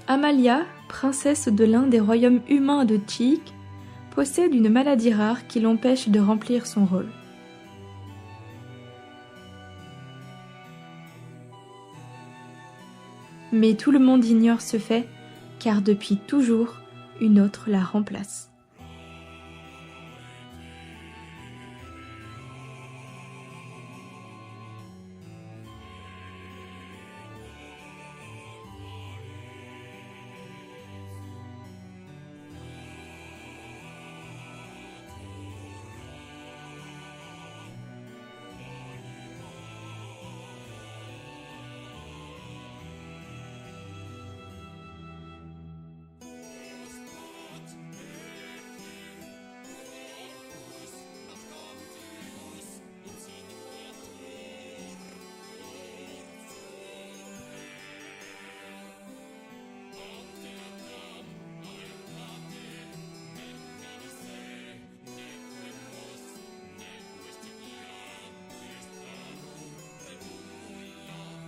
Amalia, princesse de l'un des royaumes humains de Cheek, possède une maladie rare qui l'empêche de remplir son rôle. Mais tout le monde ignore ce fait, car depuis toujours, une autre la remplace.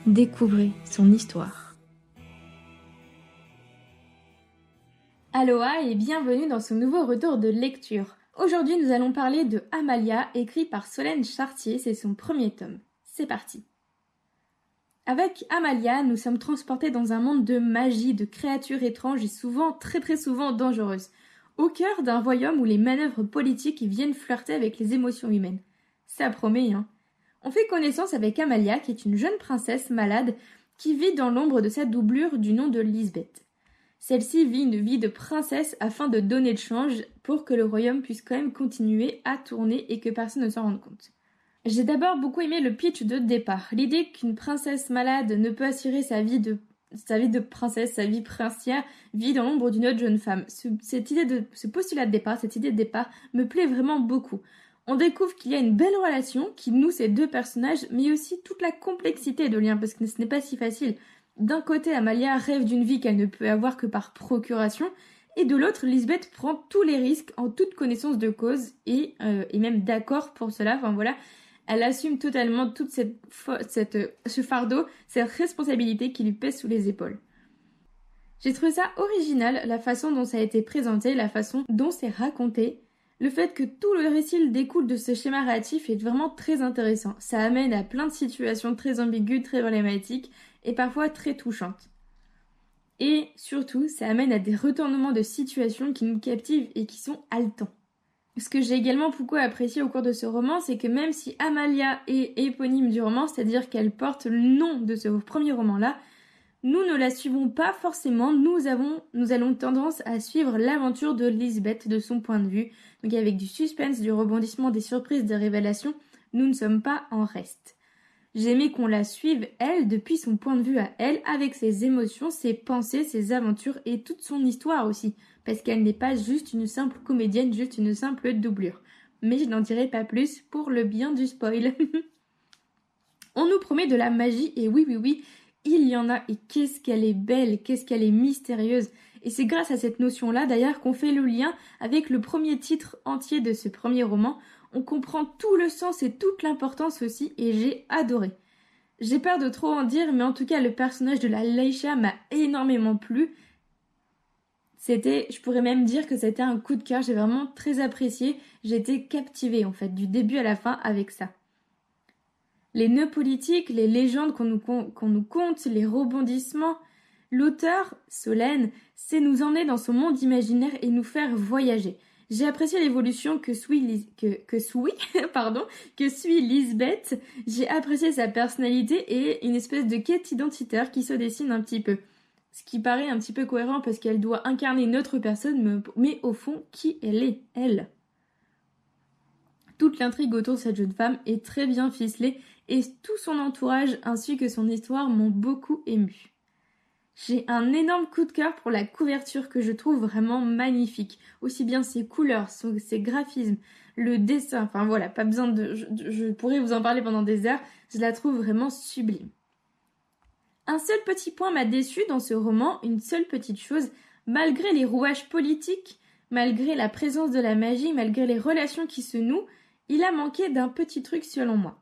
Découvrez son histoire. Aloha et bienvenue dans ce nouveau retour de lecture. Aujourd'hui, nous allons parler de Amalia, écrit par Solène Chartier, c'est son premier tome. C'est parti. Avec Amalia, nous sommes transportés dans un monde de magie, de créatures étranges et souvent, très souvent dangereuses. Au cœur d'un royaume où les manœuvres politiques viennent flirter avec les émotions humaines. Ça promet, hein. On fait connaissance avec Amalia, qui est une jeune princesse malade qui vit dans l'ombre de sa doublure du nom de Lisbeth. Celle-ci vit une vie de princesse afin de donner le change pour que le royaume puisse quand même continuer à tourner et que personne ne s'en rende compte. J'ai d'abord beaucoup aimé le pitch de départ. L'idée qu'une princesse malade ne peut assurer sa vie de princesse, sa vie princière, vit dans l'ombre d'une autre jeune femme. Ce postulat de départ, cette idée de départ, me plaît vraiment beaucoup. On découvre qu'il y a une belle relation qui noue ces deux personnages, mais aussi toute la complexité de lien, parce que ce n'est pas si facile. D'un côté, Amalia rêve d'une vie qu'elle ne peut avoir que par procuration, et de l'autre, Lisbeth prend tous les risques en toute connaissance de cause, et même d'accord pour cela. Enfin voilà, elle assume totalement toute ce fardeau, cette responsabilité qui lui pèse sous les épaules. J'ai trouvé ça original, la façon dont ça a été présenté, la façon dont c'est raconté. Le fait que tout le récit découle de ce schéma narratif est vraiment très intéressant. Ça amène à plein de situations très ambiguës, très problématiques et parfois très touchantes. Et surtout, ça amène à des retournements de situations qui nous captivent et qui sont haletants. Ce que j'ai également beaucoup apprécié au cours de ce roman, c'est que même si Amalia est éponyme du roman, c'est-à-dire qu'elle porte le nom de ce premier roman-là, nous ne la suivons pas forcément, nous allons tendance à suivre l'aventure de Lisbeth de son point de vue. Donc avec du suspense, du rebondissement, des surprises, des révélations, nous ne sommes pas en reste. J'aimais qu'on la suive, elle, depuis son point de vue à elle, avec ses émotions, ses pensées, ses aventures et toute son histoire aussi. Parce qu'elle n'est pas juste une simple comédienne, juste une simple doublure. Mais je n'en dirai pas plus pour le bien du spoil. On nous promet de la magie, et oui, il y en a, et qu'est-ce qu'elle est belle, qu'est-ce qu'elle est mystérieuse. Et c'est grâce à cette notion-là, d'ailleurs, qu'on fait le lien avec le premier titre entier de ce premier roman. On comprend tout le sens et toute l'importance aussi, et j'ai adoré. J'ai peur de trop en dire, mais en tout cas, le personnage de la Leïcha m'a énormément plu. Je pourrais même dire que c'était un coup de cœur, j'ai vraiment très apprécié. J'ai été captivée, en fait, du début à la fin avec ça. Les nœuds politiques, les légendes qu'on nous conte, les rebondissements. L'auteur, Solène, sait nous emmener dans son monde imaginaire et nous faire voyager. J'ai apprécié l'évolution que suit Lisbeth. J'ai apprécié sa personnalité et une espèce de quête identitaire qui se dessine un petit peu. Ce qui paraît un petit peu cohérent parce qu'elle doit incarner une autre personne, mais au fond, qui elle est, elle ? Toute l'intrigue autour de cette jeune femme est très bien ficelée et tout son entourage ainsi que son histoire m'ont beaucoup émue. J'ai un énorme coup de cœur pour la couverture que je trouve vraiment magnifique. Aussi bien ses couleurs, ses graphismes, le dessin, enfin voilà, pas besoin je pourrais vous en parler pendant des heures, je la trouve vraiment sublime. Un seul petit point m'a déçue dans ce roman, une seule petite chose, malgré les rouages politiques, malgré la présence de la magie, malgré les relations qui se nouent, il a manqué d'un petit truc selon moi.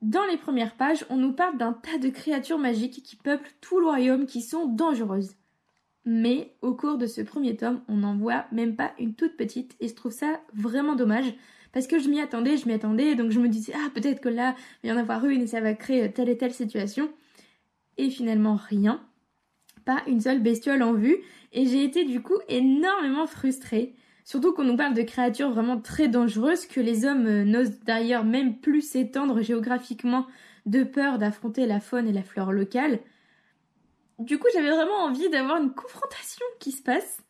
Dans les premières pages, on nous parle d'un tas de créatures magiques qui peuplent tout le royaume qui sont dangereuses. mais au cours de ce premier tome, on n'en voit même pas une toute petite et je trouve ça vraiment dommage parce que je m'y attendais, donc je me disais peut-être que là, il va y en avoir une et ça va créer telle et telle situation et finalement rien, pas une seule bestiole en vue et j'ai été du coup énormément frustrée. Surtout qu'on nous parle de créatures vraiment très dangereuses que les hommes n'osent d'ailleurs même plus s'étendre géographiquement de peur d'affronter la faune et la flore locale. Du coup, j'avais vraiment envie d'avoir une confrontation qui se passe.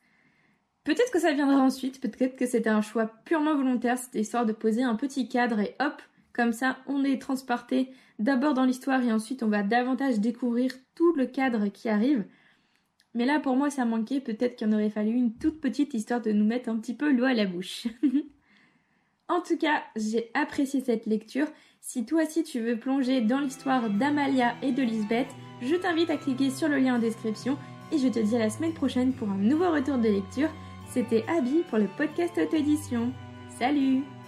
Peut-être que ça viendra ensuite, peut-être que c'était un choix purement volontaire, c'était histoire de poser un petit cadre et hop, comme ça on est transporté d'abord dans l'histoire et ensuite on va davantage découvrir tout le cadre qui arrive. Mais là, pour moi, ça manquait. Peut-être qu'il en aurait fallu une toute petite histoire de nous mettre un petit peu l'eau à la bouche. En tout cas, j'ai apprécié cette lecture. Si toi aussi tu veux plonger dans l'histoire d'Amalia et de Lisbeth, je t'invite à cliquer sur le lien en description et je te dis à la semaine prochaine pour un nouveau retour de lecture. C'était Abby pour le podcast Auto-édition. Salut!